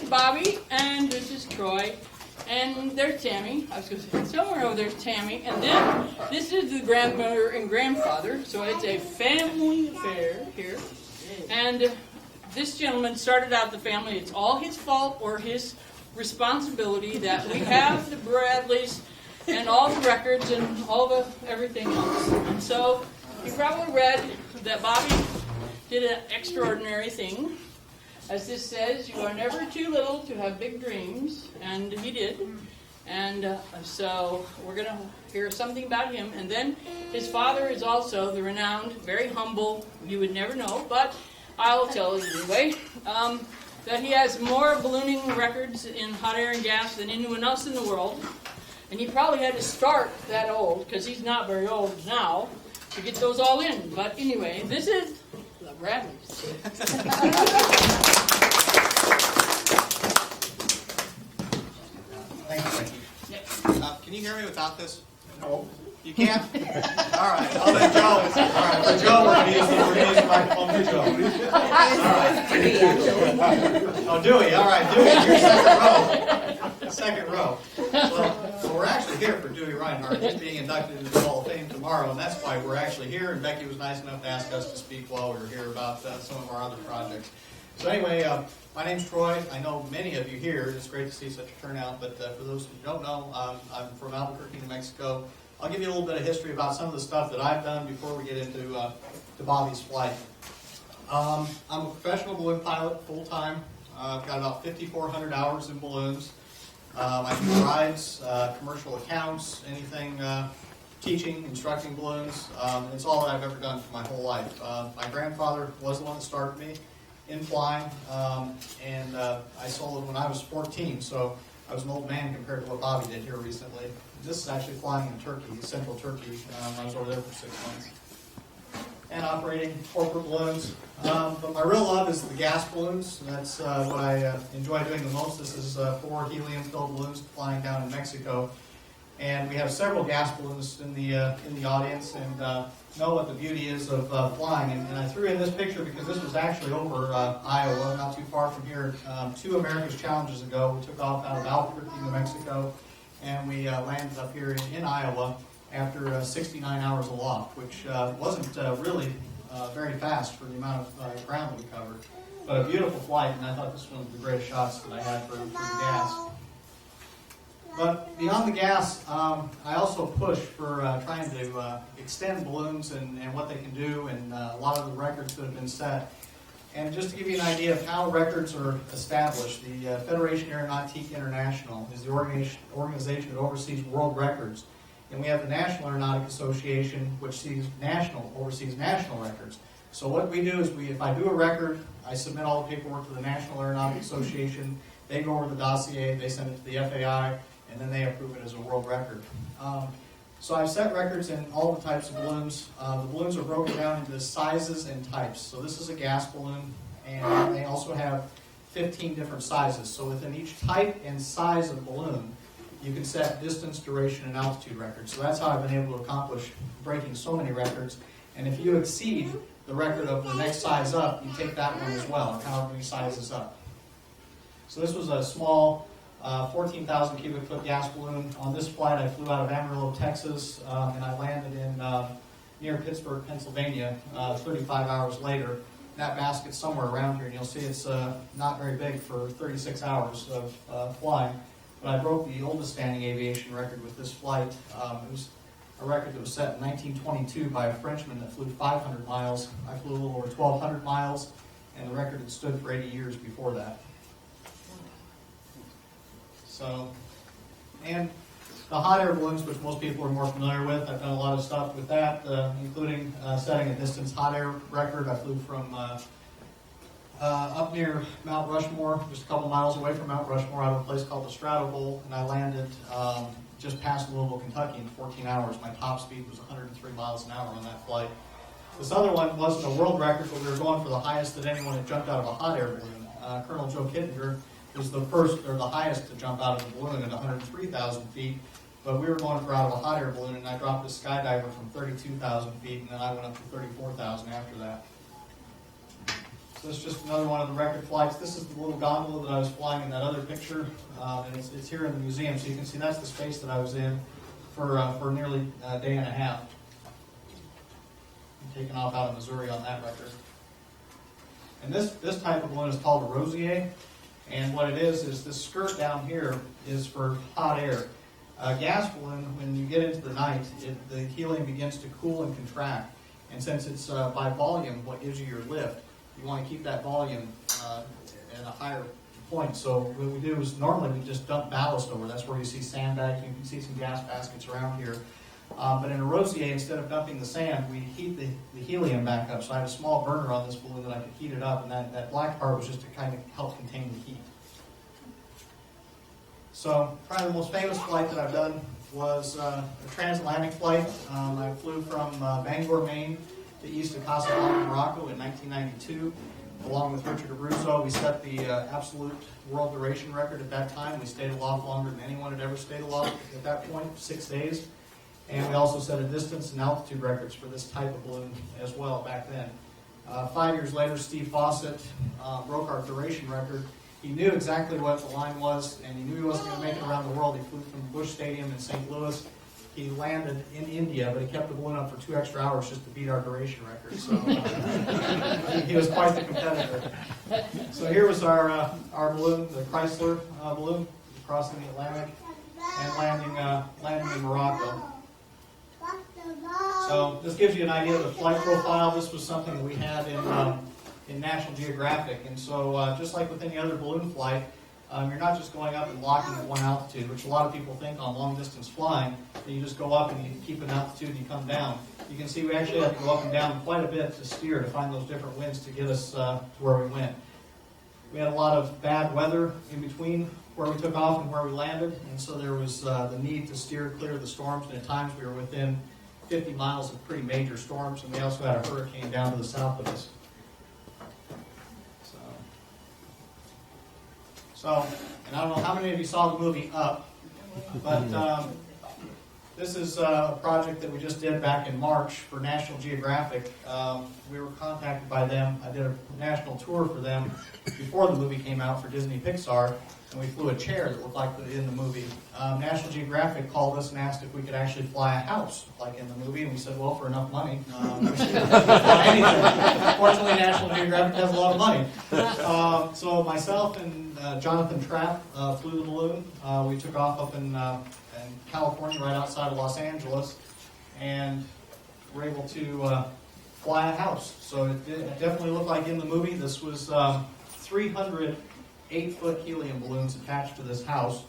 Bobby, and this is Troy, and there's Tammy. I was going to say, somewhere over there's Tammy, and then this is the grandmother and grandfather, so it's a family affair here. And this gentleman started out the family. It's all his fault or his responsibility that we have the Bradleys and all the records and all the everything else. And so you probably read that Bobby did an extraordinary thing. As this says, you are never too little to have big dreams, and he did. And so we're going to hear something about him. And then his father is also the renowned, very humble, you would never know, but I'll tell you anyway, that he has more ballooning records in hot air and gas than anyone else in the world. And he probably had to start that old, because he's not very old now, to get those all in. But anyway, this is the Bradleys. Thank you. Yep. Can you hear me without this? No. You can't? All right. I'll let Joe. All right. For Joe, we're going to use the microphone for Joe. Oh, Dewey. All right. Dewey, you're second row. Well, we're actually here for Dewey Reinhardt. He's being inducted into the Hall of Fame tomorrow, and that's why we're actually here. And Becky was nice enough to ask us to speak while we were here about some of our other projects. So anyway, my name's Troy. I know many of you here. It's great to see such a turnout. But for those who don't know, I'm from Albuquerque, New Mexico. I'll give you a little bit of history about some of the stuff that I've done before we get into to Bobby's flight. I'm a professional balloon pilot, full-time. I've got about 5,400 hours in balloons. I do rides, commercial accounts, anything, teaching, instructing balloons. It's all that I've ever done for my whole life. My grandfather was the one that started me in flying, and I sold it when I was 14, so I was an old man compared to what Bobby did here recently. This is actually flying in Turkey, central Turkey. I was over there for 6 months. And operating corporate balloons. But my real love is the gas balloons. That's what I enjoy doing the most. This is 4 helium-filled balloons flying down in Mexico. And we have several gas balloons in the audience, and know what the beauty is of flying. And I threw in this picture because this was actually over Iowa, not too far from here. 2 America's Challenges ago, we took off out of Albuquerque, New Mexico, and we landed up here in Iowa after 69 hours aloft, which wasn't really very fast for the amount of ground that we covered. But a beautiful flight, and I thought this was one of the greatest shots that I had for the gas. But beyond the gas, I also push for trying to extend balloons and what they can do, and a lot of the records that have been set. And just to give you an idea of how records are established, the Federation Aeronautique International is the organization that oversees world records. And we have the National Aeronautic Association, which oversees national records. So what we do is, if I do a record, I submit all the paperwork to the National Aeronautic Association. They go over the dossier, they send it to the FAI, and then they approve it as a world record. So I've set records in all the types of balloons. The balloons are broken down into sizes and types. So this is a gas balloon, and they also have 15 different sizes. So within each type and size of balloon, you can set distance, duration, and altitude records. So that's how I've been able to accomplish breaking so many records. And if you exceed the record of the next size up, you take that one as well, and however many sizes up. So this was a small 14,000 cubic foot gas balloon. On this flight, I flew out of Amarillo, Texas, and I landed in near Pittsburgh, Pennsylvania, 35 hours later. That basket's somewhere around here, and you'll see it's not very big for 36 hours of flying. But I broke the oldest standing aviation record with this flight. It was a record that was set in 1922 by a Frenchman that flew 500 miles. I flew a little over 1,200 miles, and the record had stood for 80 years before that. So, and the hot air balloons, which most people are more familiar with, I've done a lot of stuff with that, including setting a distance hot air record. I flew from up near Mount Rushmore, just a couple miles away from Mount Rushmore, out of a place called the Stratobowl, and I landed just past Louisville, Kentucky in 14 hours. My top speed was 103 miles an hour on that flight. This other one wasn't a world record, but we were going for the highest that anyone had jumped out of a hot air balloon. Colonel Joe Kittinger was the first, or the highest to jump out of a balloon at 103,000 feet, but we were going for out of a hot air balloon, and I dropped a skydiver from 32,000 feet, and then I went up to 34,000 after that. So this is just another one of the record flights. This is the little gondola that I was flying in that other picture, and it's here in the museum. So you can see that's the space that I was in for nearly a day and a half. I'm taking off out of Missouri on that record. And this type of balloon is called a Rosier, and what it is this skirt down here is for hot air. A gas balloon, when you get into the night, the helium begins to cool and contract, and since it's by volume what gives you your lift, you want to keep that volume at a higher point. So what we do is normally we just dump ballast over. That's where you see sandbags. You can see some gas baskets around here. But in a Rosier, instead of dumping the sand, we heat the helium back up. So I had a small burner on this balloon that I could heat it up, and that black part was just to kind of help contain the heat. So probably the most famous flight that I've done was a transatlantic flight. I flew from Bangor, Maine to east of Casablanca, Morocco in 1992. Along with Richard Abruzzo, we set the absolute world duration record at that time. We stayed aloft longer than anyone had ever stayed aloft at that point, 6 days. And we also set a distance and altitude records for this type of balloon as well back then. 5 years later, Steve Fawcett broke our duration record. He knew exactly what the line was, and he knew he wasn't going to make it around the world. He flew from Bush Stadium in St. Louis. He landed in India, but he kept the balloon up for 2 extra hours just to beat our duration record. So he was quite the competitor. So here was our balloon, the Chrysler balloon, crossing the Atlantic and landing in Morocco. So this gives you an idea of the flight profile. This was something that we had in National Geographic, and so just like with any other balloon flight, you're not just going up and locking at one altitude, which a lot of people think on long distance flying, that you just go up and you keep an altitude and you come down. You can see we actually have to go up and down quite a bit to steer to find those different winds to get us to where we went. We had a lot of bad weather in between where we took off and where we landed, and so there was the need to steer clear of the storms, and at times we were within 50 miles of pretty major storms, and we also had a hurricane down to the south of us. So, and I don't know how many of you saw the movie Up, but this is a project that we just did back in March for National Geographic. We were contacted by them. I did a national tour for them before the movie came out for Disney Pixar, and we flew a chair that looked like in the movie. National Geographic called us and asked if we could actually fly a house like in the movie, and we said, well, for enough money, we should fly anything. Fortunately, National Geographic has a lot of money. So myself and Jonathan Trapp flew the balloon. We took off up in California, right outside of Los Angeles, and were able to fly a house. So it definitely looked like in the movie. This was 300 8-foot helium balloons attached to this house.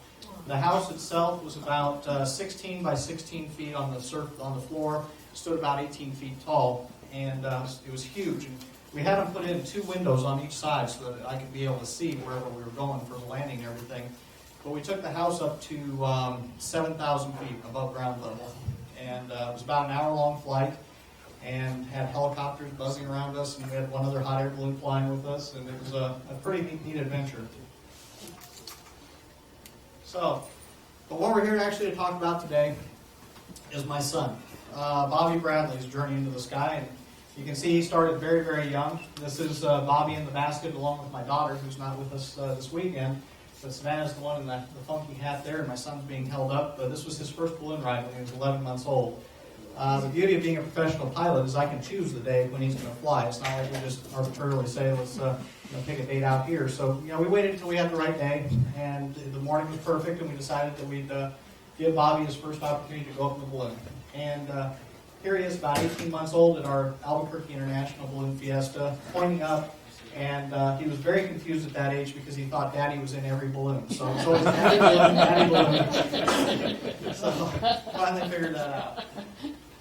The house itself was about 16 by 16 feet on the floor, stood about 18 feet tall, and it was huge. And we had them put in 2 windows on each side so that I could be able to see wherever we were going for the landing and everything. But we took the house up to 7,000 feet above ground level, and it was about an hour-long flight, and had helicopters buzzing around us, and we had one other hot air balloon flying with us, and it was a pretty neat adventure. So, but what we're here actually to talk about today is my son, Bobby Bradley's journey into the sky. And you can see he started very, very young. This is Bobby in the basket along with my daughter, who's not with us this weekend. But Savannah's the one in the funky hat there, and my son's being held up. This was his first balloon ride when he was 11 months old. The beauty of being a professional pilot is I can choose the day when he's going to fly. It's not like we just arbitrarily say, let's pick a date out here. So, we waited until we had the right day, and the morning was perfect, and we decided that we'd give Bobby his first opportunity to go up in the balloon. And here he is, about 18 months old, at our Albuquerque International Balloon Fiesta, pointing up, and he was very confused at that age because he thought Daddy was in every balloon. So it was Daddy balloon, Daddy balloon. So finally figured that out.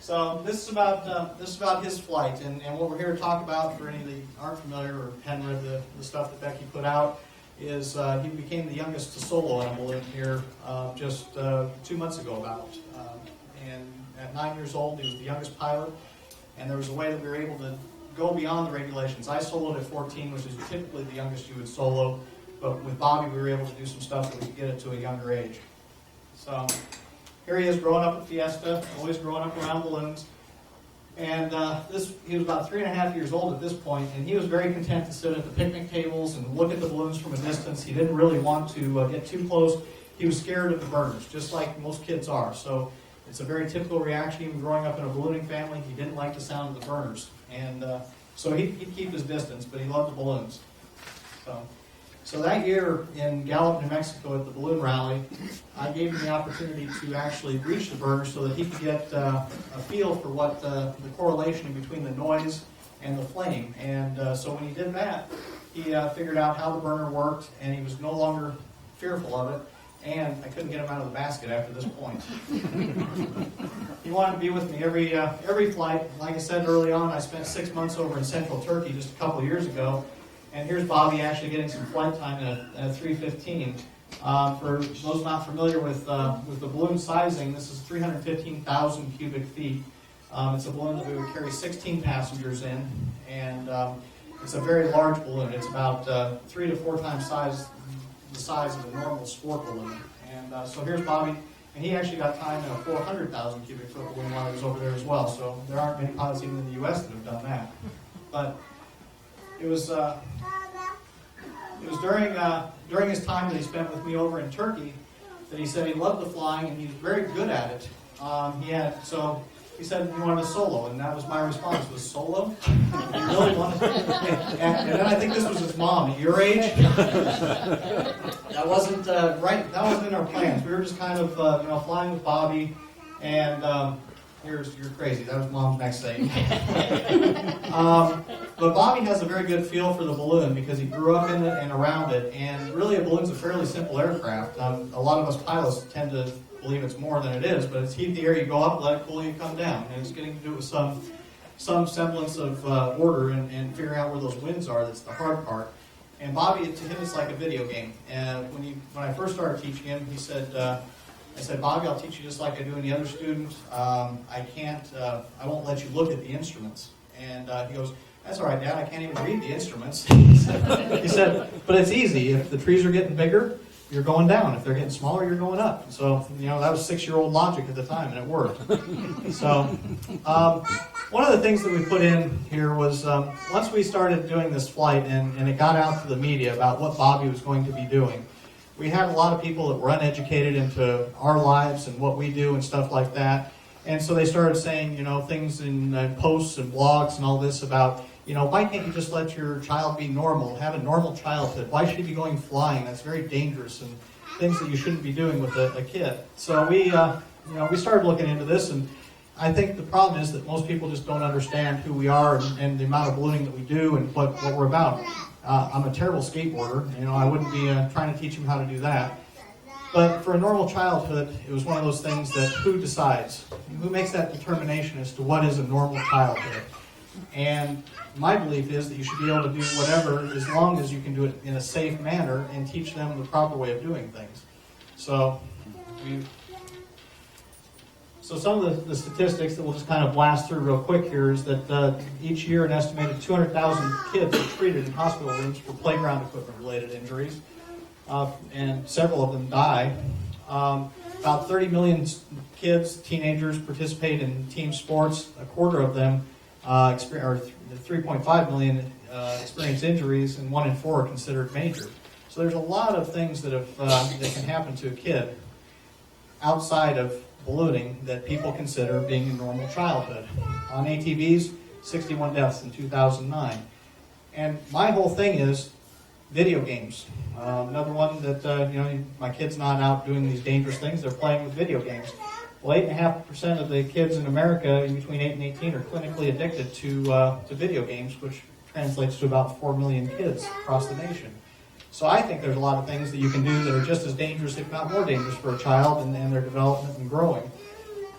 So this is about his flight, and what we're here to talk about, for any that aren't familiar or hadn't read the stuff that Becky put out, is he became the youngest to solo in a balloon here just 2 months ago about. And at 9 years old, he was the youngest pilot, and there was a way that we were able to go beyond the regulations. I soloed at 14, which is typically the youngest you would solo, but with Bobby, we were able to do some stuff that we could get it to a younger age. So here he is growing up at Fiesta, always growing up around balloons. And he was about 3.5 years old at this point, and he was very content to sit at the picnic tables and look at the balloons from a distance. He didn't really want to get too close. He was scared of the burners, just like most kids are. So it's a very typical reaction, even growing up in a ballooning family. He didn't like the sound of the burners. And so he'd keep his distance, but he loved the balloons. So that year in Gallup, New Mexico at the balloon rally, I gave him the opportunity to actually reach the burner so that he could get a feel for what the correlation between the noise and the flame. And so when he did that, he figured out how the burner worked, and he was no longer fearful of it. And I couldn't get him out of the basket after this point. He wanted to be with me every flight. Like I said early on, I spent 6 months over in Central Turkey just a couple of years ago. And here's Bobby actually getting some flight time at 3:15. For those not familiar with the balloon sizing, this is 315,000 cubic feet. It's a balloon that we would carry 16 passengers in, and it's a very large balloon. It's about 3 to 4 times the size of a normal sport balloon. And so here's Bobby, and he actually got time in a 400,000 cubic foot balloon while he was over there as well. So there aren't many pilots even in the U.S. that have done that. But it was during his time that he spent with me over in Turkey that he said he loved the flying and he was very good at it. He said he wanted a solo, and that was my response: was solo? You really wanted? And then I think this was his mom at your age. That wasn't right. That wasn't in our plans. We were just kind of flying with Bobby, and you're crazy. That was Mom's next thing. But Bobby has a very good feel for the balloon because he grew up in it and around it. And really, a balloon's a fairly simple aircraft. A lot of us pilots tend to believe it's more than it is, but it's heat the air, you go up, let it cool, you come down. And it's getting to do it with some semblance of order and figuring out where those winds are. That's the hard part. And Bobby, to him, it's like a video game. And when I first started teaching him, he said, I said, Bobby, I'll teach you just like I do any other student. I won't let you look at the instruments. And he goes, that's all right, Dad, I can't even read the instruments. He said, but it's easy. If the trees are getting bigger, you're going down. If they're getting smaller, you're going up. So, that was 6-year-old logic at the time, and it worked. So, one of the things that we put in here was, once we started doing this flight, and it got out to the media about what Bobby was going to be doing, we had a lot of people that were uneducated into our lives and what we do and stuff like that. And so they started saying, things in posts and blogs and all this about, why can't you just let your child be normal, have a normal childhood? Why should he be going flying? That's very dangerous, and things that you shouldn't be doing with a kid. So we started looking into this, and I think the problem is that most people just don't understand who we are and the amount of ballooning that we do and what we're about. I'm a terrible skateboarder. I wouldn't be trying to teach him how to do that. But for a normal childhood, it was one of those things that who decides? Who makes that determination as to what is a normal childhood? And my belief is that you should be able to do whatever as long as you can do it in a safe manner and teach them the proper way of doing things. So some of the statistics that we'll just kind of blast through real quick here is that each year an estimated 200,000 kids are treated in hospital rooms for playground equipment-related injuries, and several of them die. About 30 million kids, teenagers, participate in team sports. A quarter of them, 3.5 million, experience injuries, and 1 in 4 are considered major. So there's a lot of things that can happen to a kid outside of ballooning that people consider being a normal childhood. On ATVs, 61 deaths in 2009. And my whole thing is video games. Another one that, my kid's not out doing these dangerous things, they're playing with video games. Well, 8.5% of the kids in America between 8 and 18 are clinically addicted to video games, which translates to about 4 million kids across the nation. So I think there's a lot of things that you can do that are just as dangerous, if not more dangerous, for a child and their development and growing.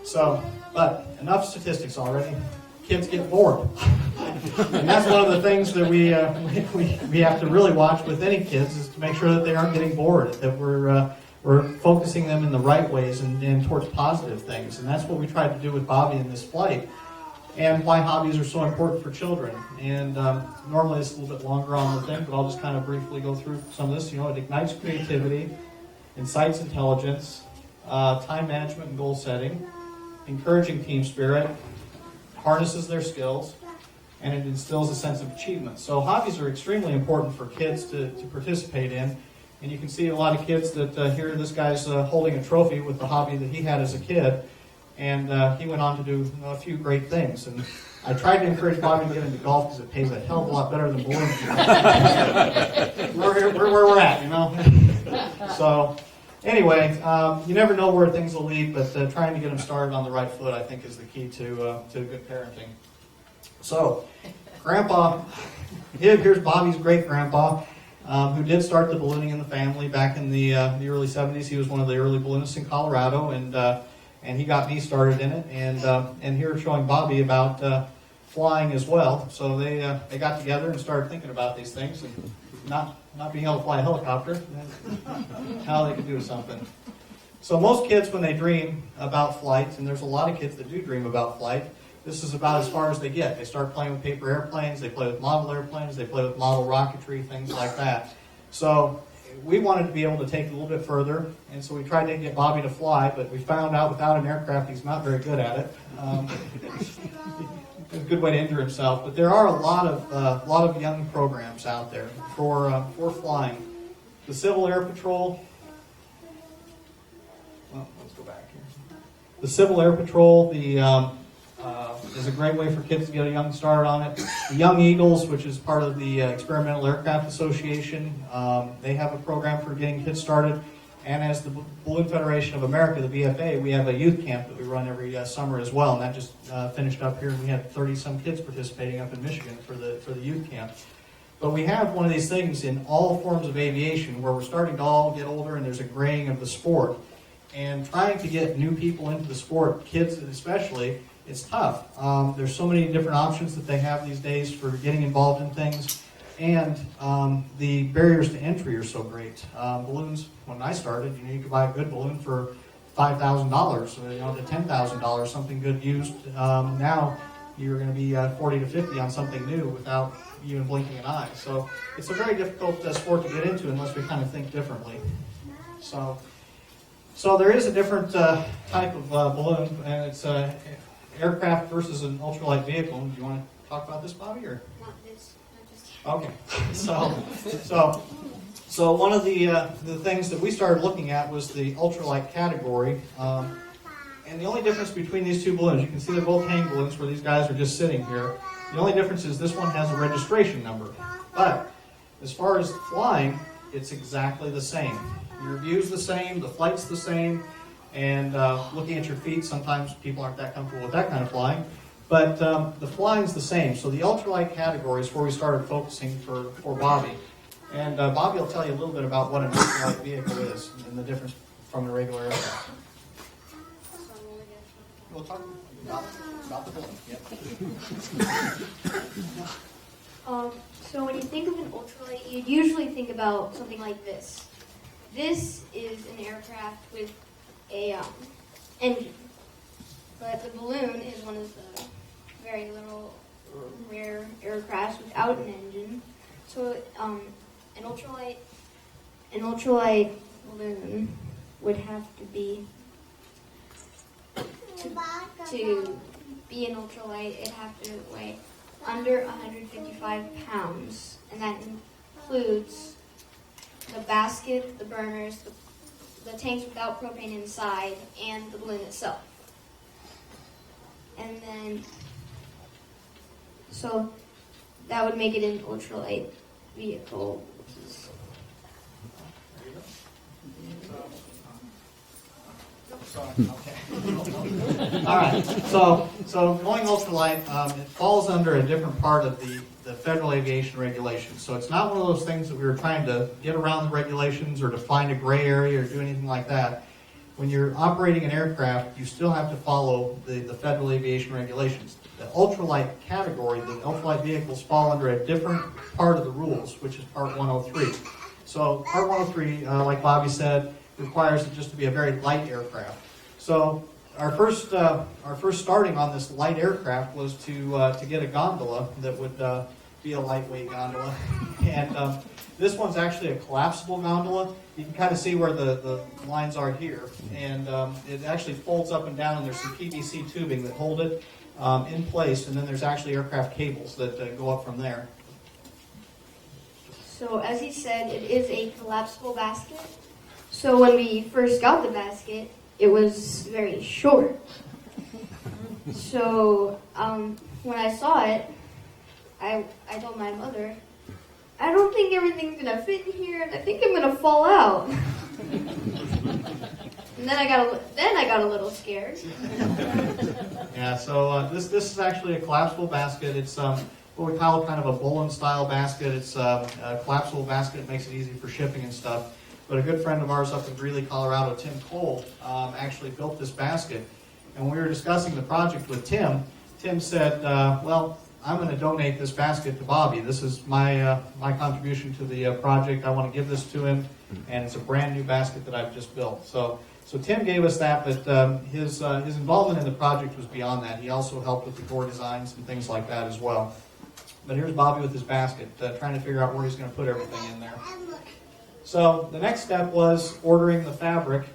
So, but enough statistics already. Kids get bored. And that's one of the things that we have to really watch with any kids, is to make sure that they aren't getting bored, that we're focusing them in the right ways and towards positive things. And that's what we tried to do with Bobby in this flight, and why hobbies are so important for children. And normally it's a little bit longer on the thing, but I'll just kind of briefly go through some of this. It ignites creativity, incites intelligence, time management and goal setting, encouraging team spirit, harnesses their skills, and it instills a sense of achievement. So hobbies are extremely important for kids to participate in. And you can see a lot of kids that here this guy's holding a trophy with the hobby that he had as a kid. And he went on to do a few great things. And I tried to encourage Bobby to get into golf because it pays a hell of a lot better than bowling. we're where we're at, you know. So anyway, you never know where things will lead, but trying to get them started on the right foot, I think, is the key to good parenting. So, Grandpa, here's Bobby's great-grandpa, who did start the ballooning in the family back in the early 70s. He was one of the early balloonists in Colorado, and he got me started in it. And here showing Bobby about flying as well. So they got together and started thinking about these things, and not being able to fly a helicopter, how they could do something. So most kids, when they dream about flight, and there's a lot of kids that do dream about flight, this is about as far as they get. They start playing with paper airplanes, they play with model airplanes, they play with model rocketry, things like that. So we wanted to be able to take it a little bit further, and so we tried to get Bobby to fly, but we found out without an aircraft he's not very good at it. It's a good way to injure himself, but there are a lot of young programs out there for flying. The Civil Air Patrol. Well, let's go back here. The Civil Air Patrol, is a great way for kids to get a young start on it. The Young Eagles, which is part of the Experimental Aircraft Association, they have a program for getting kids started. And as the Balloon Federation of America, the BFA, we have a youth camp that we run every summer as well. And that just finished up here, and we had 30-some kids participating up in Michigan for the youth camp. But we have one of these things in all forms of aviation where we're starting to all get older, and there's a graying of the sport. And trying to get new people into the sport, kids especially, it's tough. There's so many different options that they have these days for getting involved in things, and the barriers to entry are so great. Balloons, when I started, you could buy a good balloon for $5,000, to $10,000, something good used. Now you're going to be 40 to 50 on something new without even blinking an eye. So it's a very difficult sport to get into unless we kind of think differently. So there is a different type of balloon, and it's aircraft versus an ultralight vehicle. Do you want to talk about this, Bobby, or? Not this. Okay. So one of the things that we started looking at was the ultralight category, and the only difference between these two balloons, you can see they're both hang balloons where these guys are just sitting here. The only difference is this one has a registration number, but as far as flying, it's exactly the same. Your view's the same, the flight's the same, and looking at your feet, sometimes people aren't that comfortable with that kind of flying, but the flying's the same. So the ultralight category is where we started focusing for Bobby. And Bobby will tell you a little bit about what an ultralight vehicle is and the difference from a regular aircraft. We'll talk about the balloon. Yep. So when you think of an ultralight, you'd usually think about something like this. This is an aircraft with a engine, but the balloon is one of the very little rare aircrafts without an engine. So an ultralight balloon would have to be to be an ultralight. It'd have to weigh under 155 pounds, and that includes the basket, the burners, the tanks without propane inside, and the balloon itself. And then, so that would make it an ultralight vehicle. Okay. All right. So going ultralight, it falls under a different part of the federal aviation regulations. So it's not one of those things that we were trying to get around the regulations or to find a gray area or do anything like that. When you're operating an aircraft, you still have to follow the federal aviation regulations. The ultralight category, the ultralight vehicles fall under a different part of the rules, which is Part 103. So Part 103, like Bobby said, requires it just to be a very light aircraft. So our first starting on this light aircraft was to get a gondola that would be a lightweight gondola, and This one's actually a collapsible gondola. You can kind of see where the lines are here. And it actually folds up and down, and there's some PVC tubing that hold it in place, and then there's actually aircraft cables that go up from there. So as he said, it is a collapsible basket. So when we first got the basket, it was very short. So when I saw it, I told my mother, I don't think everything's gonna fit in here, and I think I'm gonna fall out. And then I got a little scared. Yeah, so this is actually a collapsible basket. It's what we call kind of a Bolin-style basket. It's a collapsible basket. It makes it easy for shipping and stuff. But a good friend of ours up in Greeley, Colorado, Tim Cole, actually built this basket. And when we were discussing the project with Tim, Tim said, well, I'm going to donate this basket to Bobby. This is my contribution to the project. I want to give this to him, and it's a brand new basket that I've just built. So Tim gave us that, but his involvement in the project was beyond that. He also helped with the door designs and things like that as well. But here's Bobby with his basket, trying to figure out where he's going to put everything in there. So the next step was ordering the fabric,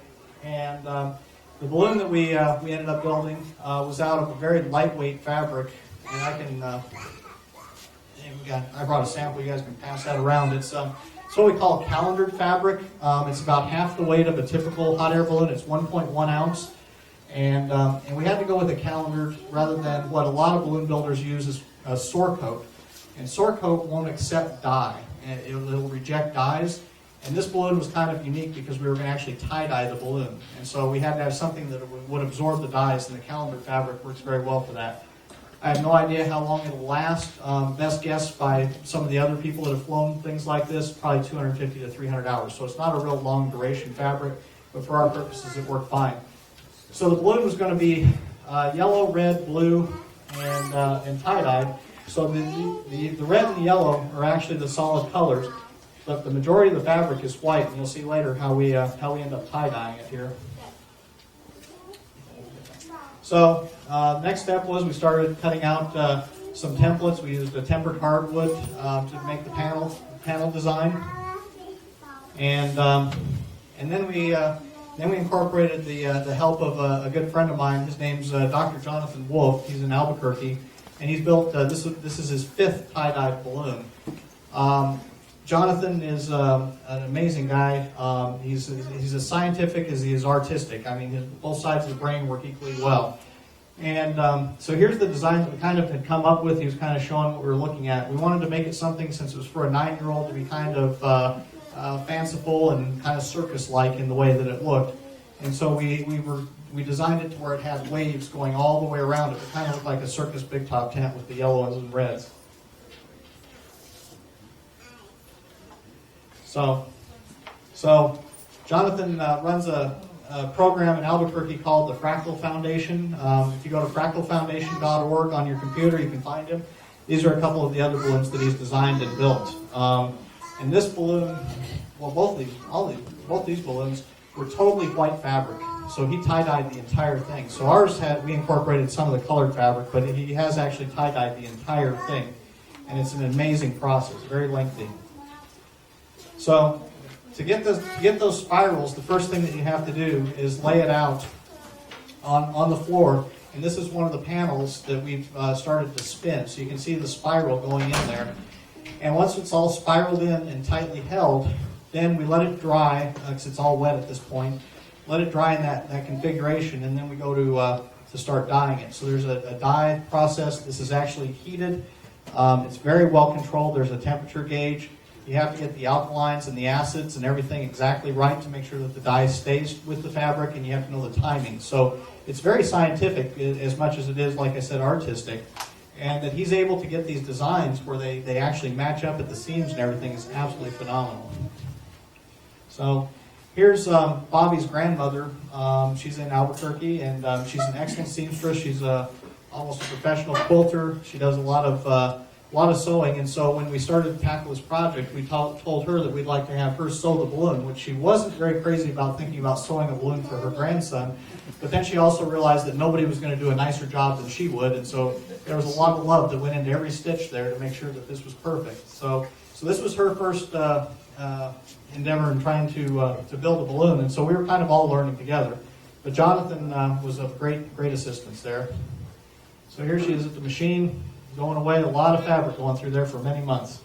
and the balloon that we ended up building was out of a very lightweight fabric. And I brought a sample. You guys can pass that around. It's what we call calendared fabric. It's about half the weight of a typical hot air balloon. It's 1.1 ounce. And we had to go with a calendared rather than what a lot of balloon builders use is a Sorcoat. And Sorcoat won't accept dye. It'll reject dyes. And this balloon was kind of unique because we were going to actually tie-dye the balloon. And so we had to have something that would absorb the dyes, and the calendared fabric works very well for that. I have no idea how long it'll last. Best guess by some of the other people that have flown things like this, probably 250 to 300 hours. So it's not a real long duration fabric, but for our purposes it worked fine. So the balloon was going to be yellow, red, blue, and tie-dyed. So the red and the yellow are actually the solid colors, but the majority of the fabric is white, and you'll see later how we end up tie-dyeing it here. So next step was we started cutting out some templates. We used a tempered hardwood to make the panel design, and then we incorporated the help of a good friend of mine. His name's Dr. Jonathan Wolf. He's in Albuquerque, and he's built this is his 5th tie-dyed balloon. Jonathan is an amazing guy. He's as scientific as he is artistic. I mean, both sides of the brain work equally well. And so here's the design that we kind of had come up with. He was kind of showing what we were looking at. We wanted to make it something, since it was for a 9-year-old, to be kind of fanciful and kind of circus-like in the way that it looked. And so we designed it to where it had waves going all the way around it. It kind of looked like a circus big top tent with the yellows and reds. So Jonathan runs a program in Albuquerque called the Fractal Foundation. If you go to fractalfoundation.org on your computer, you can find him. These are a couple of the other balloons that he's designed and built. And this balloon, well, both these balloons were totally white fabric. So he tie-dyed the entire thing. So ours we incorporated some of the colored fabric, but he has actually tie-dyed the entire thing. And it's an amazing process, very lengthy. So to get those spirals, the first thing that you have to do is lay it out on the floor. And this is one of the panels that we've started to spin. So you can see the spiral going in there. And once it's all spiraled in and tightly held, then we let it dry, because it's all wet at this point. Let it dry in that configuration, and then we go to start dyeing it. So there's a dye process. This is actually heated. It's very well controlled. There's a temperature gauge. You have to get the alkalines and the acids and everything exactly right to make sure that the dye stays with the fabric, and you have to know the timing. So it's very scientific as much as it is, like I said, artistic. And that he's able to get these designs where they actually match up at the seams and everything is absolutely phenomenal. So here's Bobby's grandmother. She's in Albuquerque, and she's an excellent seamstress. She's almost a professional quilter. She does a lot of sewing, and so when we started to tackle this project, we told her that we'd like to have her sew the balloon, which she wasn't very crazy about, thinking about sewing a balloon for her grandson. But then she also realized that nobody was going to do a nicer job than she would, and so there was a lot of love that went into every stitch there to make sure that this was perfect. So So this was her first endeavor in trying to build a balloon, and so we were kind of all learning together. But Jonathan was of great assistance there. So here she is at the machine, going away, a lot of fabric going through there for many months.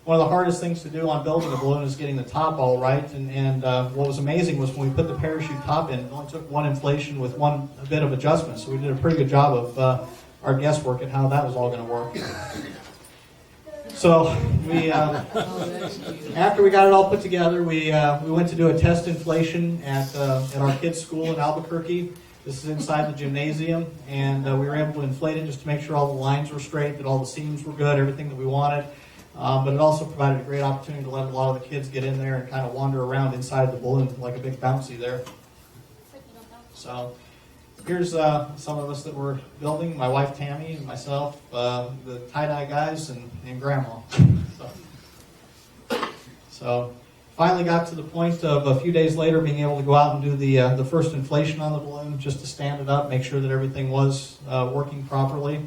One of the hardest things to do on building a balloon is getting the top all right, and what was amazing was when we put the parachute top in, it only took one inflation with a bit of adjustment, so we did a pretty good job of our guesswork at how that was all going to work. So we, after we got it all put together, we went to do a test inflation at our kids' school in Albuquerque. This is inside the gymnasium, and we were able to inflate it just to make sure all the lines were straight, that all the seams were good, everything that we wanted. But it also provided a great opportunity to let a lot of the kids get in there and kind of wander around inside the balloon like a big bouncy there. So here's some of us that were building, my wife Tammy and myself, the tie-dye guys, and Grandma. So finally got to the point of a few days later being able to go out and do the first inflation on the balloon, just to stand it up, make sure that everything was working properly.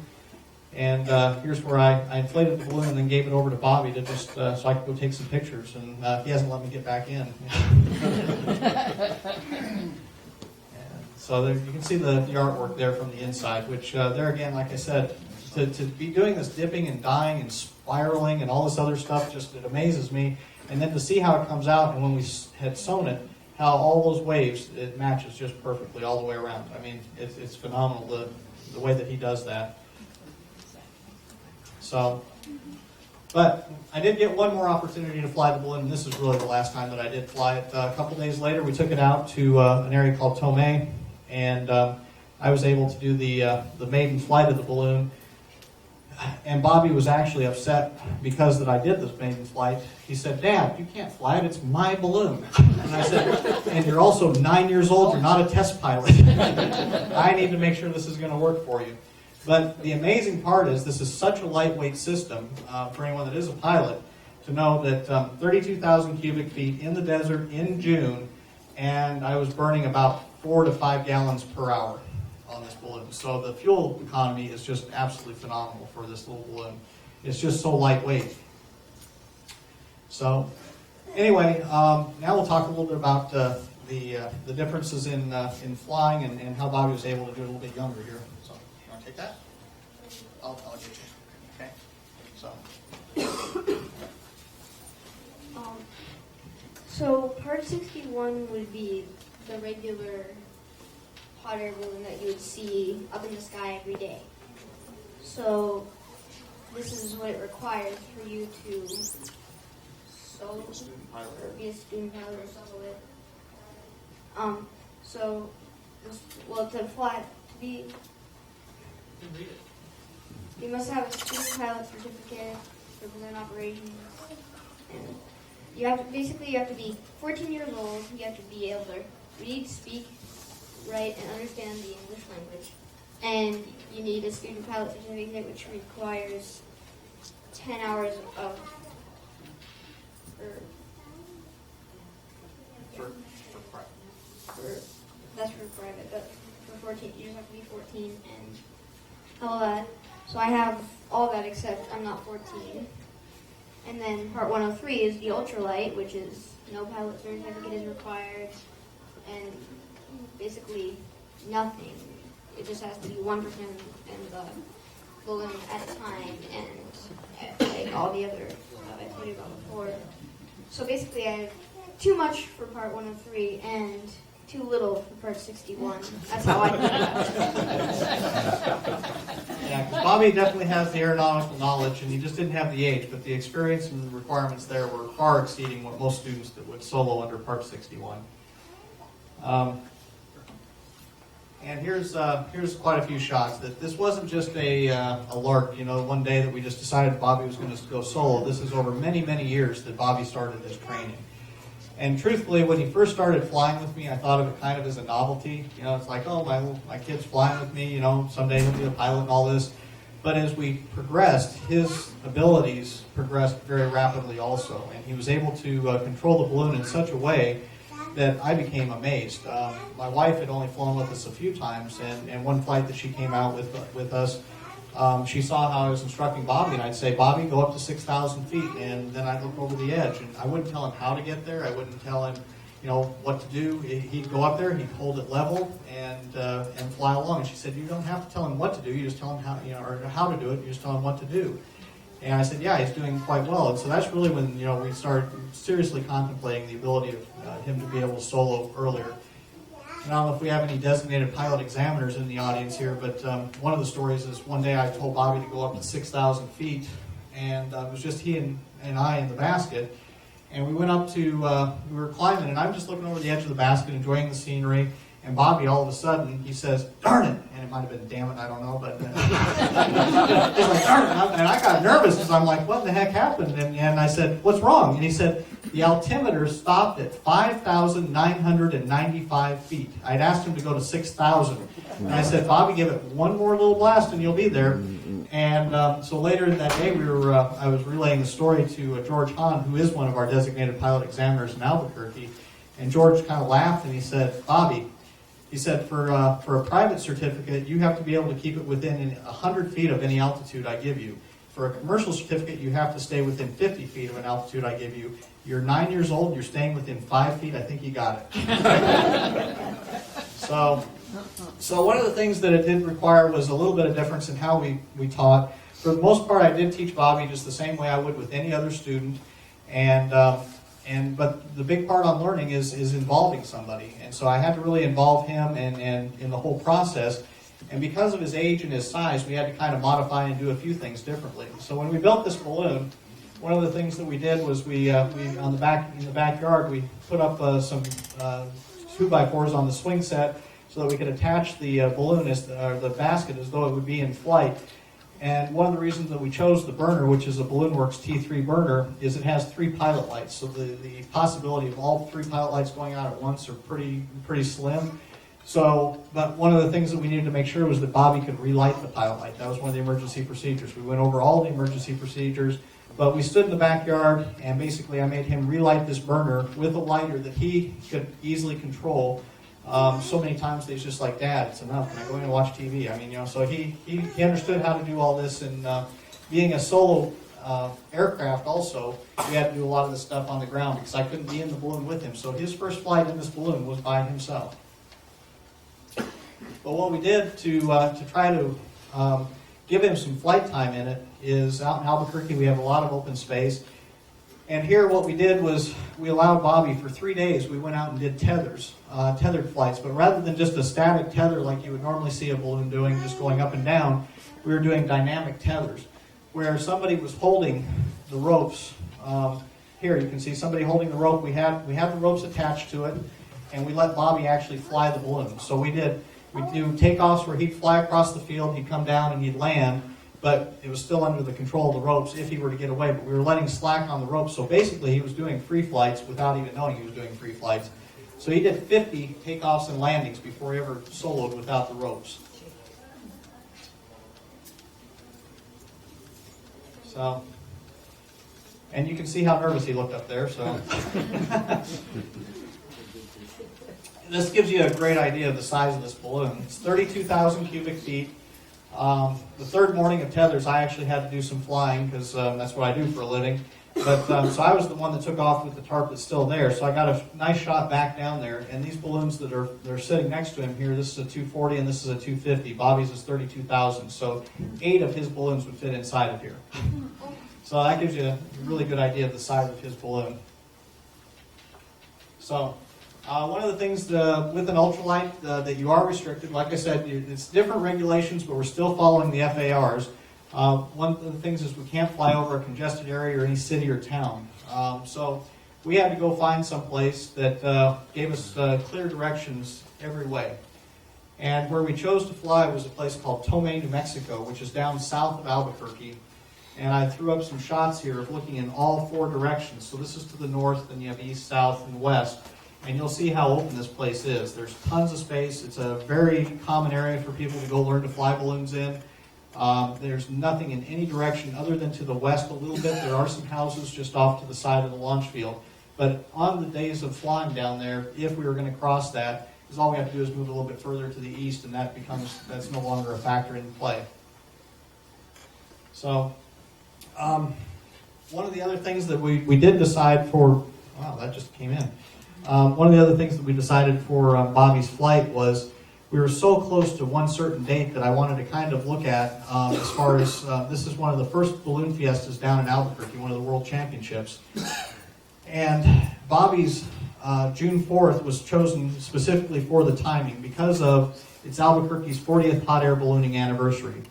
And here's where I inflated the balloon and then gave it over to Bobby to just so I could go take some pictures. And he hasn't let me get back in. And so there, you can see the artwork there from the inside, which there again, like I said, to be doing this dipping and dyeing and spiraling and all this other stuff, just it amazes me. And then to see how it comes out, and when we had sewn it, how all those waves, it matches just perfectly all the way around. I mean, it's phenomenal the way that he does that. So, but I did get one more opportunity to fly the balloon, and this is really the last time that I did fly it. A couple days later, we took it out to an area called Tomei, and I was able to do the maiden flight of the balloon. And Bobby was actually upset because that I did this maiden flight. He said, "Dad, you can't fly it. It's my balloon." And I said, "And you're also 9 years old. You're not a test pilot. I need to make sure this is going to work for you." But the amazing part is this is such a lightweight system for anyone that is a pilot to know that 32,000 cubic feet in the desert in June, and I was burning about 4 to 5 gallons per hour on this balloon. So the fuel economy is just absolutely phenomenal for this little balloon. It's just so lightweight. So anyway, now we'll talk a little bit about the differences in flying and how Bobby was able to do it a little bit younger here. So you want to take that? I'll get you. Okay. So Part 61 would be the regular hot air balloon that you would see up in the sky every day. So this is what it requires for you to solo or be a student pilot or solo it. So to fly, to be, you must have a student pilot certificate for balloon operations, and you have to be 14 years old. You have to be able to read, speak, write, and understand the English language. And you need a student pilot certificate, which requires 10 hours of that's for private, but for 14, you just have to be 14 and all that. So I have all that except I'm not 14. And then Part 103 is the ultralight, which is no pilot certificate is required, and basically nothing. It just has to be one person in the balloon at a time, and like all the other stuff I told you about before. So basically I have too much for Part 103 and too little for Part 61. That's how I think about it. Yeah, because Bobby definitely has the aeronautical knowledge, and he just didn't have the age, but the experience and the requirements there were far exceeding what most students that would solo under Part 61. And here's quite a few shots. That this wasn't just a lark, one day that we just decided Bobby was going to go solo. This is over many, many years that Bobby started this training. And truthfully, when he first started flying with me, I thought of it kind of as a novelty. It's like, oh, my kid's flying with me, someday he'll be a pilot and all this. But as we progressed, his abilities progressed very rapidly also. And he was able to control the balloon in such a way that I became amazed. My wife had only flown with us a few times, and one flight that she came out with us, she saw how I was instructing Bobby, and I'd say, Bobby, go up to 6,000 feet, and then I'd look over the edge, and I wouldn't tell him how to get there. I wouldn't tell him, what to do. He'd go up there, he'd hold it level, and fly along. And she said, you don't have to tell him what to do. You just tell him how, or how to do it. You just tell him what to do. And I said, yeah, he's doing quite well. And so that's really when, we started seriously contemplating the ability of him to be able to solo earlier. And I don't know if we have any designated pilot examiners in the audience here, but one of the stories is one day I told Bobby to go up to 6,000 feet, and it was just he and I in the basket. And we went up to, we were climbing, and I'm just looking over the edge of the basket, enjoying the scenery. And Bobby, all of a sudden, he says, darn it. And it might have been damn it, I don't know. But he's like, darn it. And I got nervous because I'm like, what the heck happened? And I said, what's wrong? And he said, the altimeter stopped at 5,995 feet. I'd asked him to go to 6,000. And I said, Bobby, give it one more little blast and you'll be there. And so later that day, I was relaying the story to George Hahn, who is one of our designated pilot examiners in Albuquerque. And George kind of laughed and he said, Bobby, he said, for a private certificate, you have to be able to keep it within 100 feet of any altitude I give you. For a commercial certificate, you have to stay within 50 feet of an altitude I give you. You're 9 years old, you're staying within 5 feet, I think you got it. So one of the things that it did require was a little bit of difference in how we taught. For the most part, I did teach Bobby just the same way I would with any other student. But the big part on learning is involving somebody. And so I had to really involve him and in the whole process. And because of his age and his size, we had to kind of modify and do a few things differently. So when we built this balloon, one of the things that we did was we in the backyard, we put up some 2x4s on the swing set so that we could attach the balloon the basket as though it would be in flight. And one of the reasons that we chose the burner, which is a BalloonWorks T3 burner, is it has 3 pilot lights. So the possibility of all 3 pilot lights going out at once are pretty slim. So, but one of the things that we needed to make sure was that Bobby could relight the pilot light. That was one of the emergency procedures. We went over all the emergency procedures, but we stood in the backyard, and basically I made him relight this burner with a lighter that he could easily control. So many times he's just like, Dad, it's enough. Can I go in and watch TV? I mean, so he understood how to do all this. And being a solo aircraft also, we had to do a lot of this stuff on the ground because I couldn't be in the balloon with him. So his first flight in this balloon was by himself. But what we did to try to give him some flight time in it is out in Albuquerque we have a lot of open space. And here what we did was we allowed Bobby for 3 days, we went out and did tethered flights. But rather than just a static tether like you would normally see a balloon doing, just going up and down, we were doing dynamic tethers, where somebody was holding the ropes. Here you can see somebody holding the rope. We had the ropes attached to it, and we let Bobby actually fly the balloon. So we do takeoffs where he'd fly across the field, he'd come down and he'd land, but it was still under the control of the ropes if he were to get away. But we were letting slack on the ropes, so basically he was doing free flights without even knowing he was doing free flights. So he did 50 takeoffs and landings before he ever soloed without the ropes. So, and you can see how nervous he looked up there. So, this gives you a great idea of the size of this balloon. It's 32,000 cubic feet. The third morning of tethers, I actually had to do some flying because that's what I do for a living. But so I was the one that took off with the tarp that's still there. So I got a nice shot back down there. And these balloons they're sitting next to him here, this is a 240 and this is a 250. Bobby's is 32,000. So 8 of his balloons would fit inside of here. So that gives you a really good idea of the size of his balloon. So one of the things with an ultralight that you are restricted, like I said, it's different regulations, but we're still following the FARs. One of the things is we can't fly over a congested area or any city or town. So we had to go find some place that gave us clear directions every way. And where we chose to fly was a place called Tomé, New Mexico, which is down south of Albuquerque. And I threw up some shots here of looking in all 4 directions. So this is to the north, and you have east, south, and west. And you'll see how open this place is. There's tons of space. It's a very common area for people to go learn to fly balloons in. There's nothing in any direction other than to the west a little bit. There are some houses just off to the side of the launch field. But on the days of flying down there, if we were going to cross that, because all we have to do is move a little bit further to the east, and that's no longer a factor in play. So, one of the other things that we did decide for, wow, that just came in. One of the other things that we decided for Bobby's flight was we were so close to one certain date that I wanted to kind of look at as far as, this is one of the first balloon fiestas down in Albuquerque, one of the world championships. And Bobby's June 4th was chosen specifically for the timing because of it's Albuquerque's 40th hot air ballooning anniversary.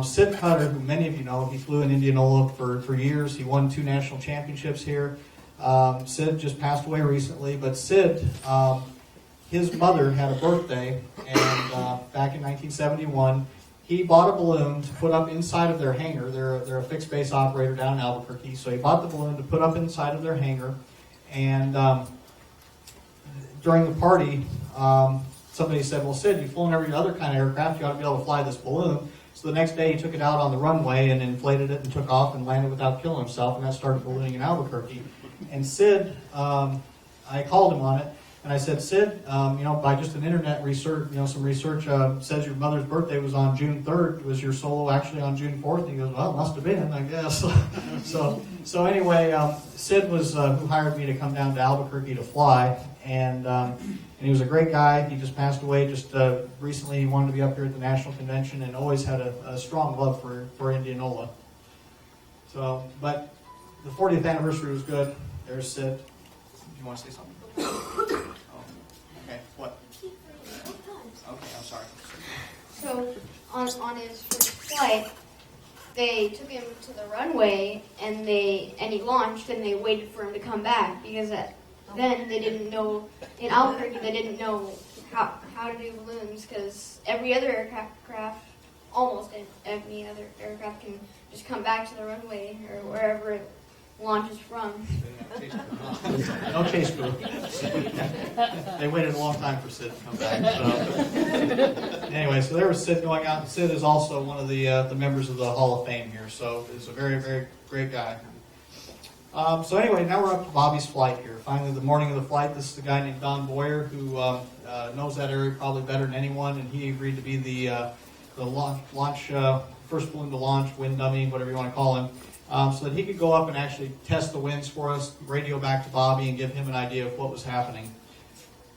Sid Cutter, who many of you know, he flew in Indianola for years. He won 2 national championships here. Sid just passed away recently, but Sid, his mother had a birthday, and back in 1971, he bought a balloon to put up inside of their hangar. They're a fixed base operator down in Albuquerque, so he bought the balloon to put up inside of their hangar, and during the party, somebody said, well, Sid, you've flown every other kind of aircraft, you ought to be able to fly this balloon. So the next day he took it out on the runway and inflated it and took off and landed without killing himself, and that started ballooning in Albuquerque. And Sid, I called him on it, and I said, Sid, by just an internet research, some research says your mother's birthday was on June 3rd. Was your solo actually on June 4th? And he goes, well, it must have been, I guess. so anyway, Sid was who hired me to come down to Albuquerque to fly, and he was a great guy. He just passed away just recently. He wanted to be up here at the National Convention and always had a strong love for Indianola. So, but the 40th anniversary was good. There's Sid. Do you want to say something? Oh, okay. What? Okay, I'm sorry. So on his first flight, they took him to the runway and he launched and they waited for him to come back because then they didn't know in Albuquerque they didn't know how to do balloons because every other aircraft, almost any other aircraft can just come back to the runway or wherever it launches from. No chase crew. They waited a long time for Sid to come back. So. Anyway, so there was Sid going out. Sid is also one of the members of the Hall of Fame here, so he's a very, very great guy. So anyway, now we're up to Bobby's flight here. Finally, the morning of the flight, this is a guy named Don Boyer who knows that area probably better than anyone, and he agreed to be the launch first balloon to launch, wind dummy, whatever you want to call him. So that he could go up and actually test the winds for us, radio back to Bobby, and give him an idea of what was happening.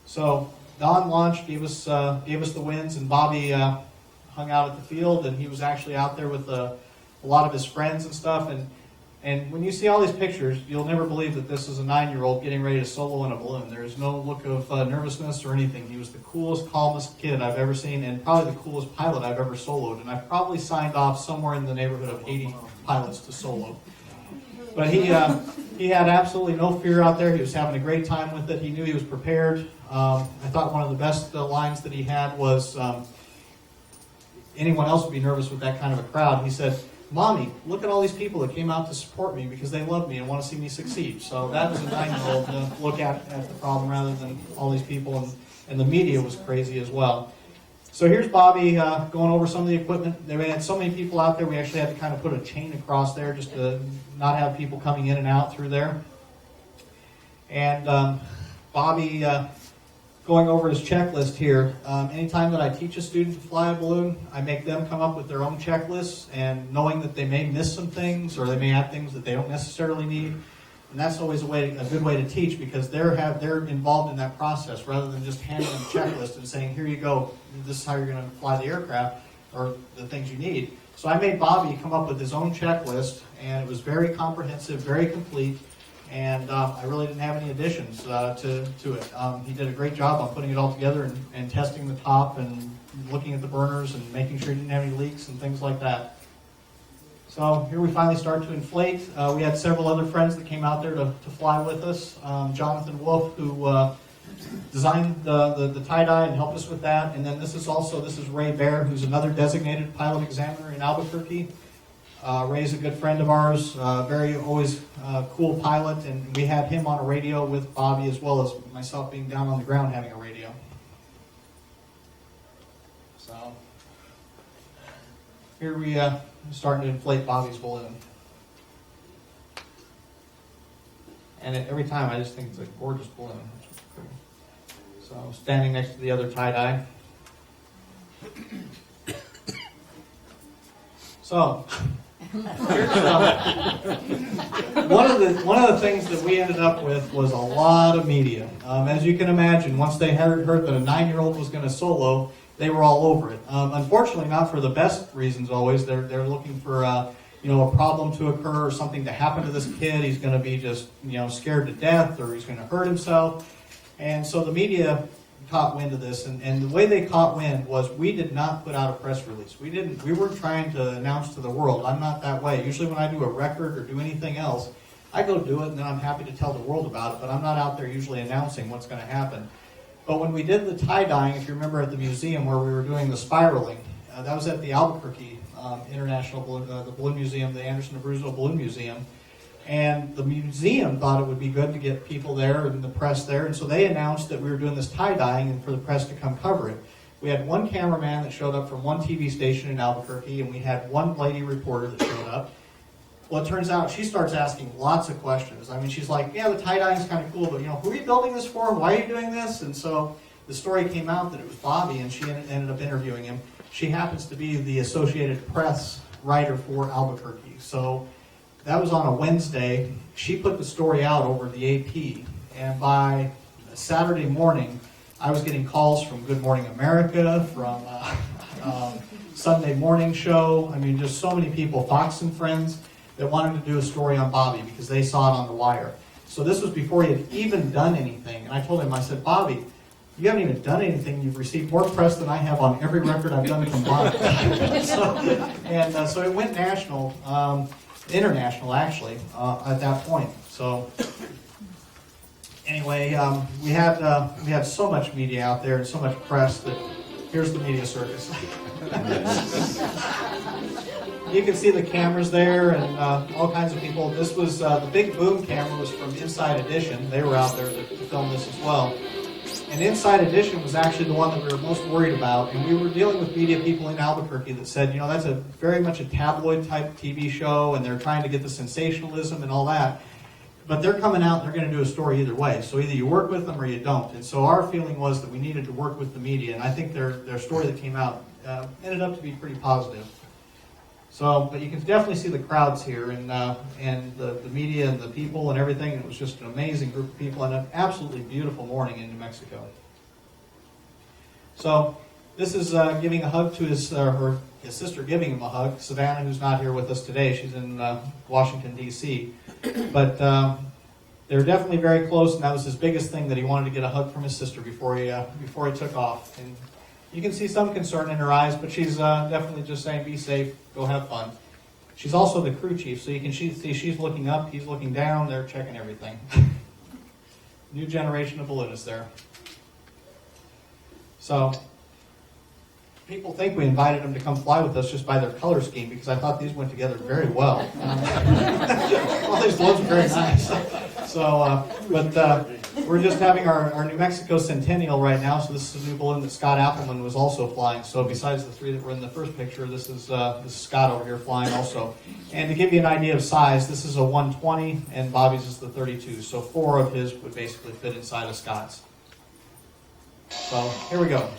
So Don launched, gave us the winds, and Bobby hung out at the field, and he was actually out there with a lot of his friends and stuff. And when you see all these pictures, you'll never believe that this is a 9-year-old getting ready to solo in a balloon. There is no look of nervousness or anything. He was the coolest, calmest kid I've ever seen, and probably the coolest pilot I've ever soloed. And I've probably signed off somewhere in the neighborhood of 80 pilots to solo. But he had absolutely no fear out there. He was having a great time with it. He knew he was prepared. I thought one of the best lines that he had was, anyone else would be nervous with that kind of a crowd. He said, Mommy, look at all these people that came out to support me because they love me and want to see me succeed. So that was a 9-year-old to look at the problem rather than all these people, and the media was crazy as well. So here's Bobby going over some of the equipment. They had so many people out there, we actually had to kind of put a chain across there just to not have people coming in and out through there. And Bobby going over his checklist here. Anytime that I teach a student to fly a balloon, I make them come up with their own checklists, and knowing that they may miss some things or they may have things that they don't necessarily need. And that's always a good way to teach because they're involved in that process rather than just handing them a checklist and saying, here you go, this is how you're going to fly the aircraft or the things you need. So I made Bobby come up with his own checklist, and it was very comprehensive, very complete, and I really didn't have any additions to it. He did a great job on putting it all together and testing the top and looking at the burners and making sure he didn't have any leaks and things like that. So here we finally start to inflate. We had several other friends that came out there to fly with us. Jonathan Wolf, who designed the tie-dye and helped us with that. And then this is Ray Bear, who's another designated pilot examiner in Albuquerque. Ray's a good friend of ours, very always cool pilot, and we had him on a radio with Bobby as well as myself being down on the ground having a radio. So here we starting to inflate Bobby's balloon. And every time I just think it's a gorgeous balloon. So standing next to the other tie-dye. So One of the things that we ended up with was a lot of media. As you can imagine, once they heard that a 9-year-old was going to solo, they were all over it. Unfortunately, not for the best reasons always. They're looking for a problem to occur or something to happen to this kid. He's going to be just scared to death, or he's going to hurt himself. And so the media caught wind of this, and the way they caught wind was we did not put out a press release. We weren't trying to announce to the world. I'm not that way. Usually when I do a record or do anything else, I go do it and then I'm happy to tell the world about it, but I'm not out there usually announcing what's going to happen. But when we did the tie-dyeing, if you remember at the museum where we were doing the spiraling, that was at the Albuquerque International Balloon, the Balloon Museum, the Anderson Abruzzo Balloon Museum. And the museum thought it would be good to get people there and the press there, and so they announced that we were doing this tie-dyeing and for the press to come cover it. We had one cameraman that showed up from one TV station in Albuquerque, and we had one lady reporter that showed up. Well, it turns out she starts asking lots of questions. I mean, she's like, yeah, the tie-dyeing is kind of cool, but who are you building this for? Why are you doing this? And so the story came out that it was Bobby, and she ended up interviewing him. She happens to be the Associated Press writer for Albuquerque. So that was on a Wednesday. She put the story out over the AP, and by Saturday morning, I was getting calls from Good Morning America, from Sunday Morning Show. I mean, just so many people, Fox and Friends, that wanted to do a story on Bobby because they saw it on the wire. So this was before he had even done anything. And I told him, I said, Bobby, you haven't even done anything. You've received more press than I have on every record I've done combined. So it went national. International, actually, at that point. So anyway, we had so much media out there and so much press that here's the media circus. You can see the cameras there and all kinds of people. This was the big boom camera was from Inside Edition. They were out there to film this as well. And Inside Edition was actually the one that we were most worried about. And we were dealing with media people in Albuquerque that said, that's a very much a tabloid type TV show, and they're trying to get the sensationalism and all that. But they're coming out and they're going to do a story either way. So either you work with them or you don't. And so our feeling was that we needed to work with the media. And I think their story that came out ended up to be pretty positive. So, but you can definitely see the crowds here and the media and the people and everything. It was just an amazing group of people and an absolutely beautiful morning in New Mexico. So this is giving a hug to his sister, giving him a hug. Savannah, who's not here with us today, she's in Washington, D.C. But they're definitely very close, and that was his biggest thing, that he wanted to get a hug from his sister before he took off. And you can see some concern in her eyes, but she's definitely just saying, be safe, go have fun. She's also the crew chief, so you can see she's looking up, he's looking down, they're checking everything. New generation of balloonists there. So, people think we invited them to come fly with us just by their color scheme, because I thought these went together very well. All these balloons are very nice. So, but we're just having our New Mexico Centennial right now, so this is a new balloon that Scott Appleman was also flying. So besides the three that were in the first picture, this is Scott over here flying also. And to give you an idea of size, this is a 120, and Bobby's is the 32. So 4 of his would basically fit inside of Scott's. So here we go.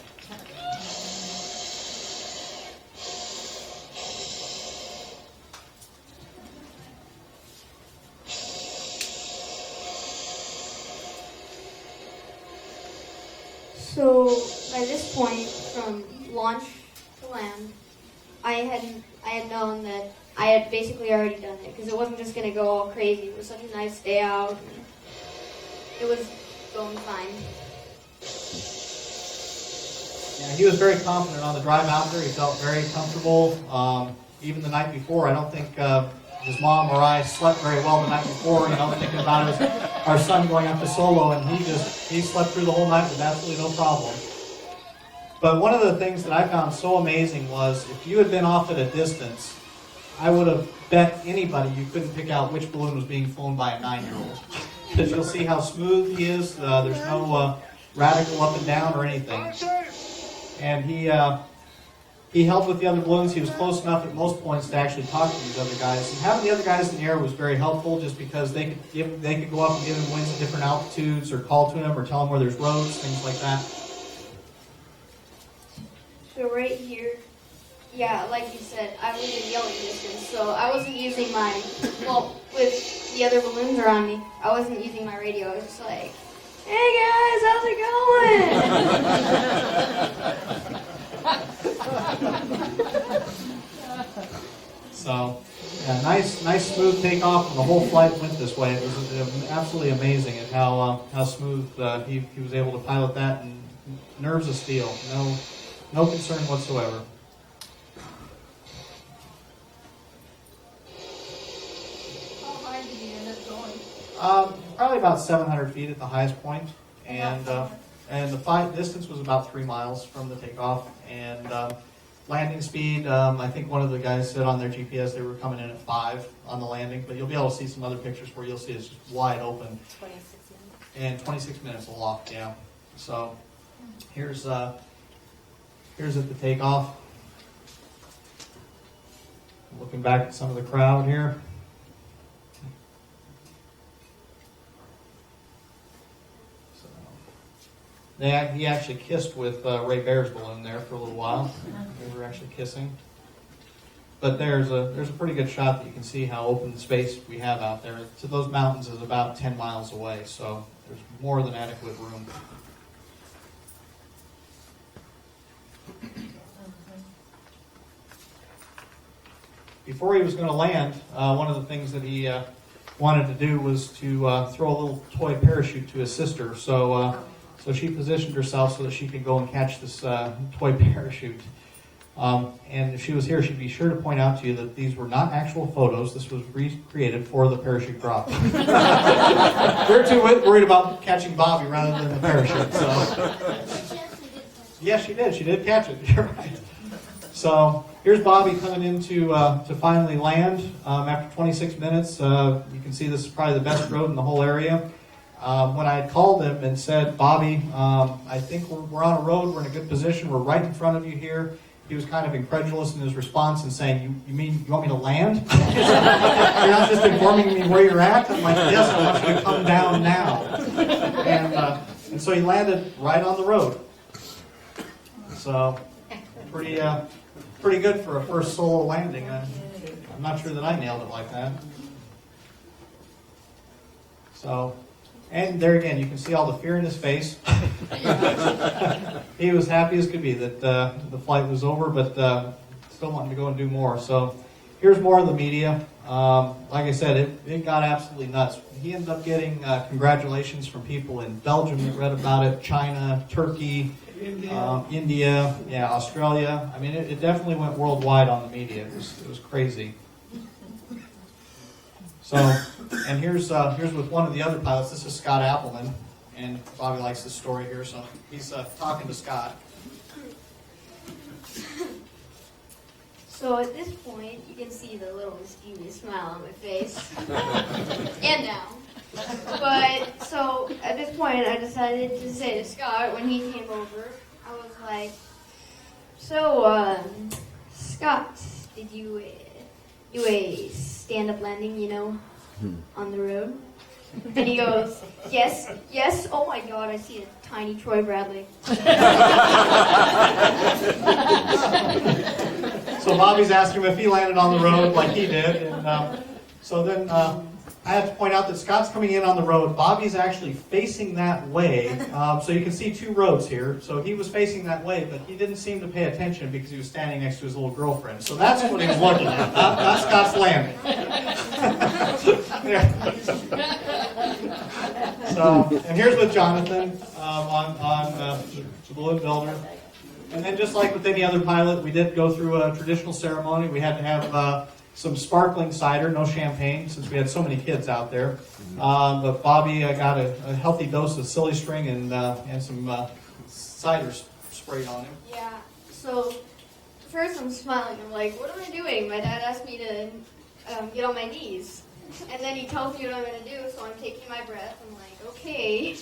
So by this point, from launch to land, I had known that I had basically already done it, because it wasn't just going to go all crazy. It was such a nice day out, and it was going fine. Yeah, he was very confident on the drive out there. He felt very comfortable. Even the night before, I don't think his mom or I slept very well the night before, thinking about our son going up to solo, and he slept through the whole night with absolutely no problem. But one of the things that I found so amazing was, if you had been off at a distance, I would have bet anybody you couldn't pick out which balloon was being flown by a 9-year-old. Because you'll see how smooth he is. There's no radical up and down or anything. And he helped with the other balloons. He was close enough at most points to actually talk to these other guys. And having the other guys in the air was very helpful, just because they could go up and give him winds at different altitudes, or call to him, or tell him where there's roads, things like that. So right here, yeah, like you said, I was in yelling distance, so I wasn't using my, well, with the other balloons around me, I wasn't using my radio. I was just like, hey guys, how's it going? So, yeah, nice smooth takeoff, and the whole flight went this way. It was absolutely amazing at how smooth he was able to pilot that, and nerves of steel. No concern whatsoever. How high did you end up going? Probably about 700 feet at the highest point, and the flight distance was about 3 miles from the takeoff, and landing speed, I think one of the guys said on their GPS they were coming in at 5 on the landing, but you'll be able to see some other pictures where you'll see it's just wide open. 26 minutes. And 26 minutes aloft, yeah. So here's at the takeoff. Looking back at some of the crowd here. So, he actually kissed with Ray Bear's balloon there for a little while. They were actually kissing. But there's a pretty good shot that you can see how open space we have out there. So those mountains is about 10 miles away, so there's more than adequate room. Before he was going to land, one of the things that he wanted to do was to throw a little toy parachute to his sister. So she positioned herself so that she could go and catch this toy parachute. And if she was here, she'd be sure to point out to you that these were not actual photos. This was recreated for the parachute drop. We're too worried about catching Bobby rather than the parachute. So. Yes, she did. She did catch it. You're right. So here's Bobby coming in to finally land. After 26 minutes, you can see this is probably the best road in the whole area. When I had called him and said, Bobby, I think we're on a road. We're in a good position. We're right in front of you here. He was kind of incredulous in his response and saying, you mean you want me to land? You're not just informing me where you're at? I'm like, yes, I want you to come down now. And so he landed right on the road. So pretty good for a first solo landing. I'm not sure that I nailed it like that. So, and there again, you can see all the fear in his face. He was happy as could be that the flight was over, but still wanting to go and do more. So here's more of the media. Like I said, it got absolutely nuts. He ended up getting congratulations from people in Belgium that read about it, China, Turkey, India, yeah, Australia. I mean, it definitely went worldwide on the media. It was crazy. So, and here's with one of the other pilots. This is Scott Appleman, and Bobby likes this story here, so he's talking to Scott. So at this point, you can see the little mischievous smile on my face. And now. But, so, at this point, I decided to say to Scott, when he came over, I was like, so, Scott, did you do a stand-up landing, on the road? And he goes, yes, oh my God, I see a tiny Troy Bradley. So Bobby's asking him if he landed on the road like he did. And so then I have to point out that Scott's coming in on the road. Bobby's actually facing that way. So you can see two roads here. So he was facing that way, but he didn't seem to pay attention because he was standing next to his little girlfriend. So that's what he was looking at, not Scott's landing. So, and here's with Jonathan on the balloon builder. And then just like with any other pilot, we did go through a traditional ceremony. We had to have some sparkling cider, no champagne, since we had so many kids out there. But Bobby got a healthy dose of silly string and some cider sprayed on him. Yeah, so first I'm smiling. I'm like, what am I doing? My dad asked me to get on my knees. And then he tells me what I'm going to do, so I'm taking my breath. I'm like, okay.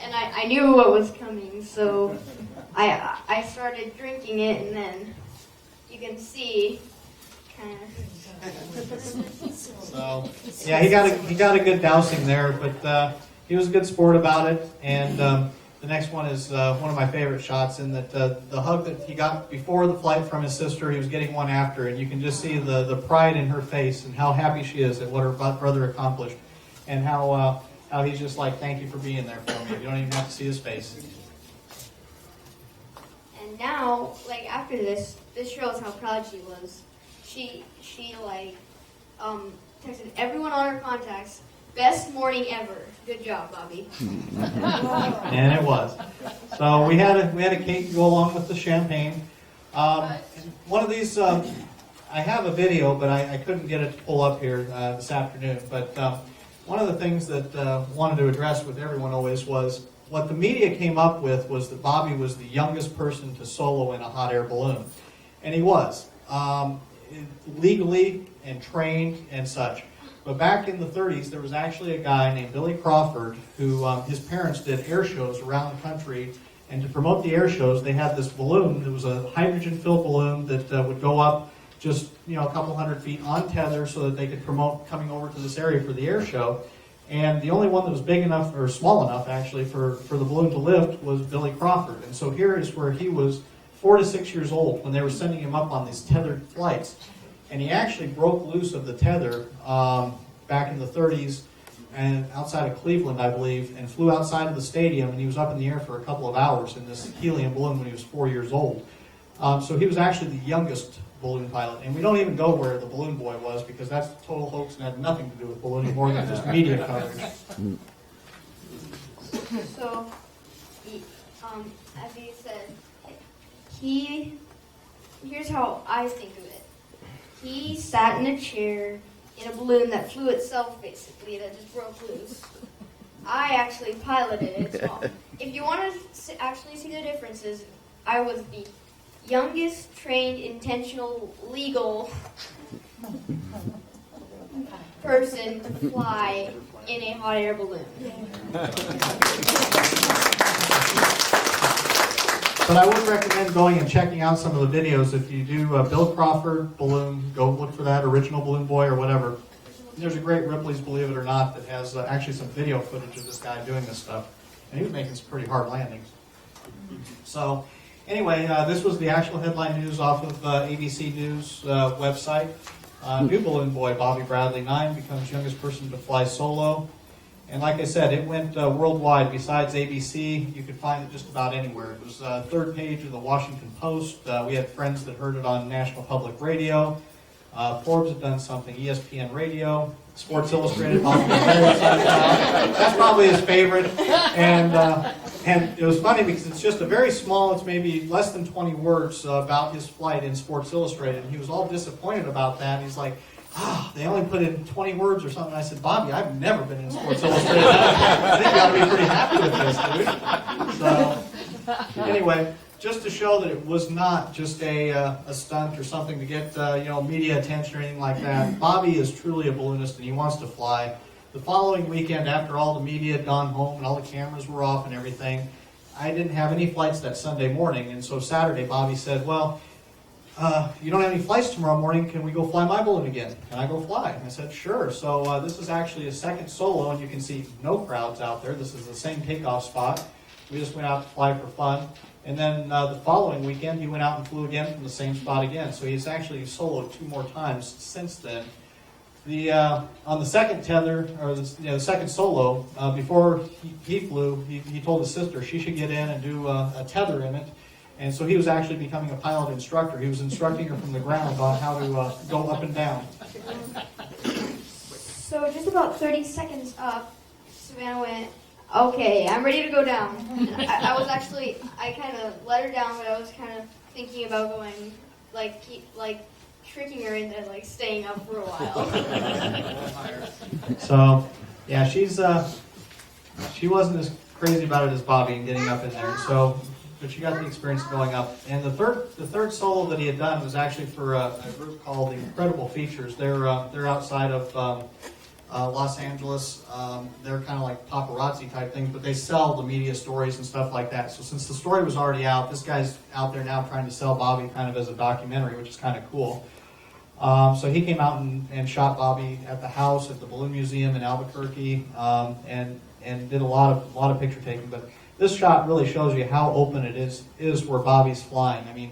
And I knew what was coming, so I started drinking it, and then you can see kind of. So yeah, he got a good dousing there, but he was a good sport about it. And The next one is one of my favorite shots, in that the hug that he got before the flight from his sister, he was getting one after, and you can just see the pride in her face and how happy she is at what her brother accomplished, and how he's just like, thank you for being there for me. You don't even have to see his face. And now, like after this shows how proud she was. She texted everyone on her contacts, best morning ever. Good job, Bobby. And it was. So we had a cake to go along with the champagne. One of these, I have a video, but I couldn't get it to pull up here this afternoon. But one of the things that wanted to address with everyone always was, what the media came up with was that Bobby was the youngest person to solo in a hot air balloon. And he was. Legally and trained and such. But back in the 30s, there was actually a guy named Billy Crawford who, his parents did air shows around the country, and to promote the air shows, they had this balloon. It was a hydrogen-filled balloon that would go up just a couple hundred feet on tether so that they could promote coming over to this area for the air show. And the only one that was big enough, or small enough actually, for the balloon to lift was Billy Crawford. And so here is where he was 4 to 6 years old when they were sending him up on these tethered flights. And he actually broke loose of the tether back in the 30s and outside of Cleveland, I believe, and flew outside of the stadium, and he was up in the air for a couple of hours in this helium balloon when he was 4 years old. So he was actually the youngest balloon pilot. And we don't even go where the balloon boy was, because that's a total hoax and had nothing to do with ballooning, more than just media coverage. So, as he said, here's how I think of it. He sat in a chair in a balloon that flew itself, basically, that just broke loose. I actually piloted it. So if you want to actually see the differences, I was the youngest trained, intentional, legal person to fly in a hot air balloon. But I would recommend going and checking out some of the videos. If you do Bill Crawford balloon, go look for that, original balloon boy or whatever. There's a great Ripley's Believe It or Not that has actually some video footage of this guy doing this stuff. And he was making some pretty hard landings. So anyway, this was the actual headline news off of ABC News website. New balloon boy Bobby Bradley, 9, becomes youngest person to fly solo. And like I said, it went worldwide. Besides ABC, you could find it just about anywhere. It was third page of the Washington Post. We had friends that heard it on National Public Radio. Forbes had done something, ESPN Radio, Sports Illustrated. That's probably his favorite. And it was funny because it's just a very small, it's maybe less than 20 words about his flight in Sports Illustrated. And he was all disappointed about that. He's like, they only put in 20 words or something. I said, Bobby, I've never been in Sports Illustrated. I think you ought to be pretty happy with this, dude. So, anyway, just to show that it was not just a stunt or something to get media attention or anything like that. Bobby is truly a balloonist, and he wants to fly. The following weekend, after all the media had gone home and all the cameras were off and everything, I didn't have any flights that Sunday morning. And so Saturday, Bobby said, well, you don't have any flights tomorrow morning, can we go fly my balloon again? Can I go fly? And I said, sure. So this is actually a second solo, and you can see no crowds out there. This is the same takeoff spot. We just went out to fly for fun. And then the following weekend, he went out and flew again from the same spot again. So he's actually soloed 2 more times since then. On the second tether, or the second solo, before he flew, he told his sister she should get in and do a tether in it. And so he was actually becoming a pilot instructor. He was instructing her from the ground on how to go up and down. So just about 30 seconds up, Savannah went, okay, I'm ready to go down. I kind of let her down, but I was kind of thinking about going, tricking her into, staying up for a while. So, yeah, she wasn't as crazy about it as Bobby and getting up in there. So, but she got the experience of going up. And the third solo that he had done was actually for a group called the Incredible Features. They're outside of Los Angeles. They're kind of like paparazzi type things, but they sell the media stories and stuff like that. So since the story was already out, this guy's out there now trying to sell Bobby kind of as a documentary, which is kind of cool. So he came out and shot Bobby at the house at the Balloon Museum in Albuquerque, and did a lot of picture taking. But this shot really shows you how open it is where Bobby's flying. I mean,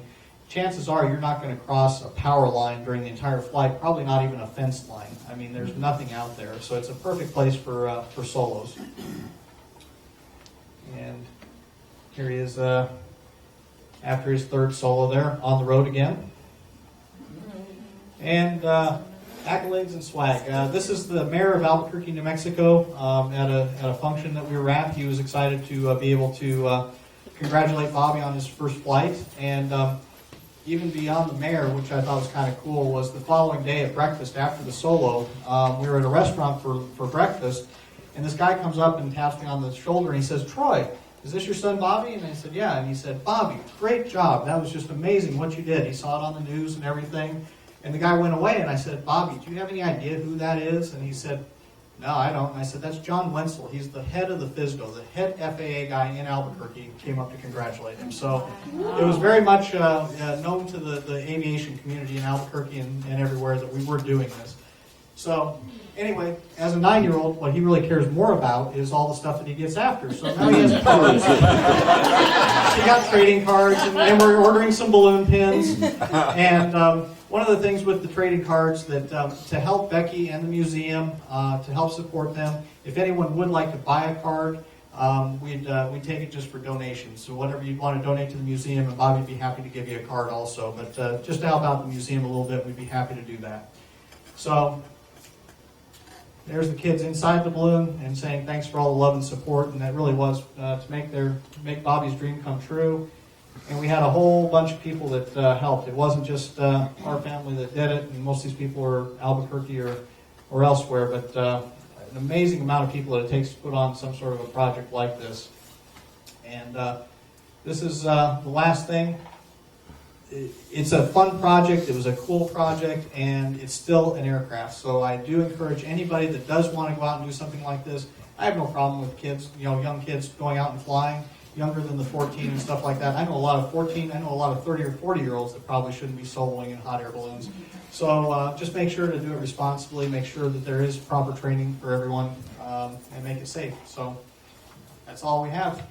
chances are you're not going to cross a power line during the entire flight, probably not even a fence line. I mean, there's nothing out there, so it's a perfect place for solos. And here he is after his third solo there, on the road again. And accolades and swag. This is the mayor of Albuquerque, New Mexico, at a function that we were at. He was excited to be able to congratulate Bobby on his first flight. And even beyond the mayor, which I thought was kind of cool, was the following day at breakfast after the solo. We were at a restaurant for breakfast, and this guy comes up and taps me on the shoulder, and he says, "Troy, is this your son Bobby?" And I said, "Yeah." And he said, "Bobby, great job. That was just amazing what you did." He saw it on the news and everything. And the guy went away, and I said, "Bobby, do you have any idea who that is?" And he said, "No, I don't." And I said, "That's John Wenzel. He's the head of the FSDO, the head FAA guy in Albuquerque." Came up to congratulate him. So it was very much known to the aviation community in Albuquerque and everywhere that we were doing this. So anyway, as a 9-year-old, what he really cares more about is all the stuff that he gets after. So now he has cards. He got trading cards, and we're ordering some balloon pins. And one of the things with the trading cards that to help Becky and the museum, to help support them, if anyone would like to buy a card, we'd take it just for donations. So whatever you'd want to donate to the museum, and Bobby would be happy to give you a card also. But just to help out the museum a little bit, we'd be happy to do that. So there's the kids inside the balloon and saying thanks for all the love and support, and that really was to make Bobby's dream come true. And we had a whole bunch of people that helped. It wasn't just our family that did it, and most of these people were Albuquerque or elsewhere, but an amazing amount of people that it takes to put on some sort of a project like this. And this is the last thing. It's a fun project, it was a cool project, and it's still an aircraft. So I do encourage anybody that does want to go out and do something like this. I have no problem with kids, young kids going out and flying, younger than the 14 and stuff like that. I know a lot of 14, I know a lot of 30 or 40-year-olds that probably shouldn't be soloing in hot air balloons. So just make sure to do it responsibly, make sure that there is proper training for everyone, and make it safe. So that's all we have.